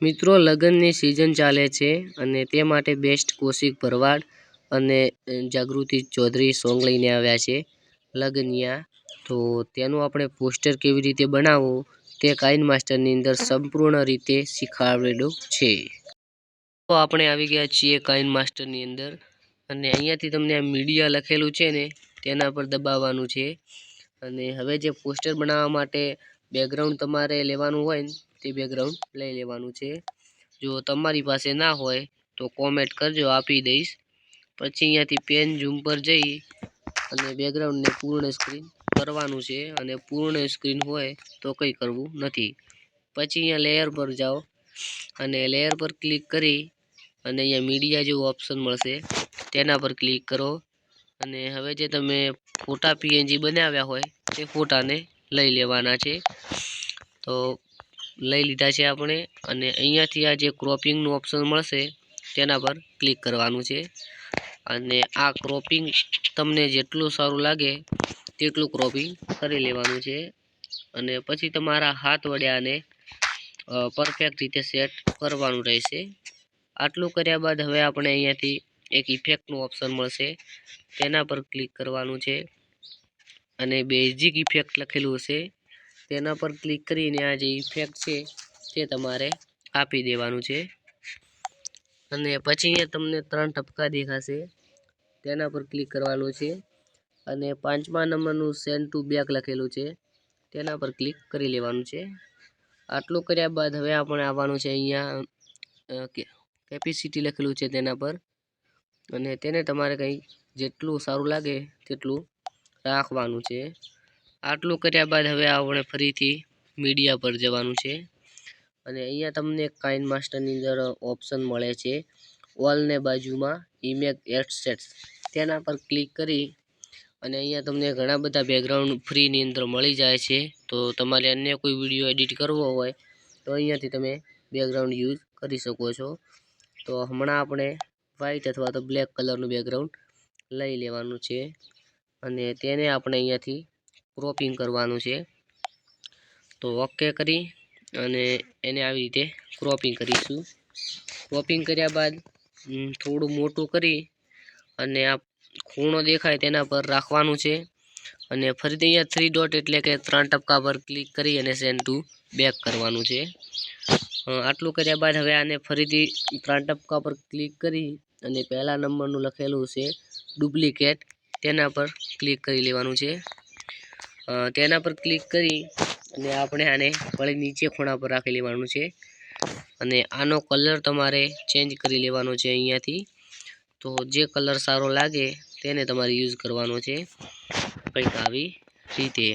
મિત્રો લગ્નની સિઝન ચાલે છે અને તે માટે બેસ્ટ કૌશિક ભરવાડ અને જાગૃતિ ચૌધરી સોંગ લઈને આવ્યા છે લગ્નિયા। તો તેનું આપણે પોસ્ટર કેવી રીતે બનાવવું તે કાઇન માસ્ટરની અંદર સંપૂર્ણ રીતે શીખવાડેલું છે। તો આપણે આવી ગયા છીએ કાઇન માસ્ટરની અંદર અને અહીંયાથી તમને આ મીડિયા લખેલું છે ને તેના પર દબાવવાનું છે અને હવે જે પોસ્ટર બનાવવા માટે બેકગ્રાઉન્ડ તમારે લેવાનું હોય ને તે બેકગ્રાઉન્ડ લઈ લેવાનું છે। જો તમારી પાસે ના હોય તો કોમેન્ટ કરજો, આપી દઈશ। પછી અહીંયાથી પેન ઝૂમ પર જઈ અને બેકગ્રાઉન્ડને પૂર્ણ સ્ક્રીન કરવાનું છે અને પૂર્ણ સ્ક્રીન હોય તો કંઈ કરવું નથી। પછી અહીંયા લેયર પર જાઓ અને લેયર પર ક્લિક કરી અને અહીંયા મીડિયા જેવું ઓપ્શન મળશે તેના પર ક્લિક કરો અને હવે જે તમે ફોટા પીએનજી બનાવ્યા હોય તે ફોટાને લઈ લેવાના છે। તો લઈ લીધા છે આપણે અને અહીંયાથી આ જે ક્રોપિંગનું ઓપ્શન મળશે તેના પર ક્લિક કરવાનું છે અને આ ક્રોપિંગ તમને જેટલું સારું લાગે તેટલું ક્રોપિંગ કરી લેવાનું છે અને પછી તમારા હાથ વડે આને પરફેક્ટ રીતે સેટ કરવાનું રહેશે। આટલું કર્યા બાદ હવે આપણે અહીંયાથી એક ઇફેક્ટનું ઓપ્શન મળશે તેના પર ક્લિક કરવાનું છે અને બેઝિક ઇફેક્ટ લખેલું હશે તેના પર ક્લિક કરીને આ જે ઇફેક્ટ છે તે તમારે આપી દેવાનું છે અને પછી અહીંયા તમને 3 ટપકા દેખાશે તેના પર ક્લિક કરવાનું છે અને 5મા નંબરનું સેન્ડ ટુ બેક લખેલું છે તેના પર ક્લિક કરી લેવાનું છે। આટલું કર્યા બાદ હવે આપણે આવવાનું છે અહીંયા કેપેસિટી લખેલું છે તેના પર અને તેને તમારે કંઈ જેટલું સારું લાગે તેટલું રાખવાનું છે। આટલું કર્યા બાદ હવે આપણે ફરીથી મીડિયા પર જવાનું છે અને અહીંયા તમને કાઇન માસ્ટરની અંદર ઓપ્શન મળે છે ઓલને બાજુમાં ઇમેજ એડસેટ્સ તેના પર ક્લિક કરી અને અહીંયા તમને ઘણા બધા બેકગ્રાઉન્ડ ફ્રીની અંદર મળી જાય છે। તો તમારે અન્ય કોઈ વિડીયો એડિટ કરવો હોય તો અહીંયાથી તમે બેકગ્રાઉન્ડ યુઝ કરી શકો છો। તો હમણાં આપણે વ્હાઇટ અથવા તો બ્લેક કલરનું બેકગ્રાઉન્ડ લઈ લેવાનું છે અને તેને આપણે અહીંયાથી ક્રોપિંગ કરવાનું છે। તો ઓકે કરી અને એને આવી રીતે ક્રોપિંગ કરીશું। ક્રોપિંગ કર્યા બાદ થોડું મોટું કરી અને આ ખૂણો દેખાય તેના પર રાખવાનું છે અને ફરીથી અહીંયા 3 ડોટ એટલે કે 3 ટપકા પર ક્લિક કરી અને સેન્ડ ટુ બેક કરવાનું છે। આટલું કર્યા બાદ હવે આને ફરીથી 3 ટપકા પર ક્લિક કરી અને પહેલા નંબરનું લખેલું છે ડુપ્લિકેટ તેના પર ક્લિક કરી લેવાનું છે। તેના પર ક્લિક કરી અને આપણે આને વળી નીચે ખૂણા પર રાખી લેવાનું છે અને આનો કલર તમારે ચેન્જ કરી લેવાનો છે અહીંયાથી। તો જે કલર સારો લાગે તેને તમારે યુઝ કરવાનો છે કંઈક આવી રીતે।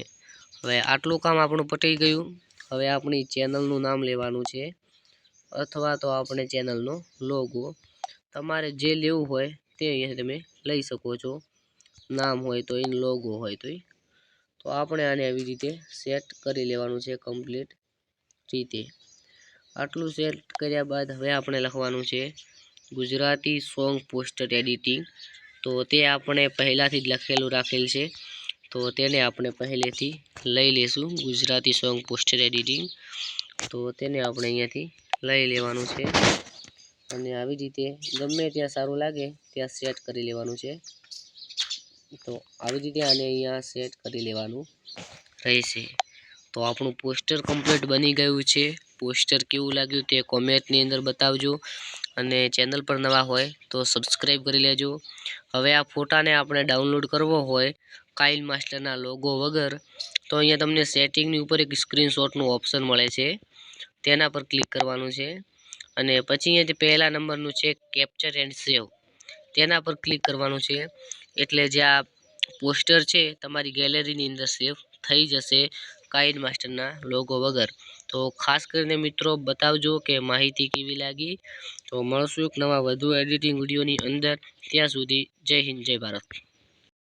હવે આટલું કામ આપણું પતી ગયું। હવે આપણી ચેનલનું નામ લેવાનું છે અથવા તો આપણે ચેનલનો લોગો તમારે જે લેવું હોય તે અહીંયા તમે લઈ શકો છો, નામ હોય તો એનો લોગો હોય તો આપણે આને આવી રીતે સેટ કરી લેવાનું છે કમ્પ્લીટ રીતે। આટલું સેટ કર્યા બાદ હવે આપણે લખવાનું છે ગુજરાતી સોંગ પોસ્ટર એડિટિંગ। તો તે આપણે પહેલાંથી જ લખેલું રાખેલ છે તો તેને આપણે પહેલેથી લઈ લેશું ગુજરાતી સોંગ પોસ્ટર એડિટિંગ। તો તેને આપણે અહીંયાથી લઈ લેવાનું છે અને આવી રીતે ગમે ત્યાં સારું લાગે ત્યાં સેટ કરી લેવાનું છે। તો આવી રીતે આને અહીંયા સેટ કરી લેવાનું રહેશે। તો આપણું પોસ્ટર કમ્પ્લીટ બની ગયું છે। પોસ્ટર કેવું લાગ્યું તે કોમેન્ટની અંદર બતાવજો અને ચેનલ પર નવા હોય તો સબસ્ક્રાઈબ કરી લેજો। હવે આ ફોટાને આપણે ડાઉનલોડ કરવો હોય કાઇન માસ્ટરના લોગો વગર તો અહીંયા તમને સેટિંગની ઉપર એક સ્ક્રીનશોટનું ઓપ્શન મળે છે તેના પર ક્લિક કરવાનું છે અને પછી અહીંયાથી પહેલા નંબરનું છે કેપ્ચર એન્ડ સેવ તેના પર ક્લિક કરવાનું છે એટલે જે આ પોસ્ટર છે તમારી ગેલેરીની અંદર સેવ થઈ જશે કાઇન માસ્ટરના લોગો વગર। તો ખાસ કરીને મિત્રો બતાવજો કે માહિતી કેવી લાગી। તો મળશું એક નવા વધુ એડિટિંગ વિડીયોની અંદર, ત્યાં સુધી જય હિન્દ જય ભારત।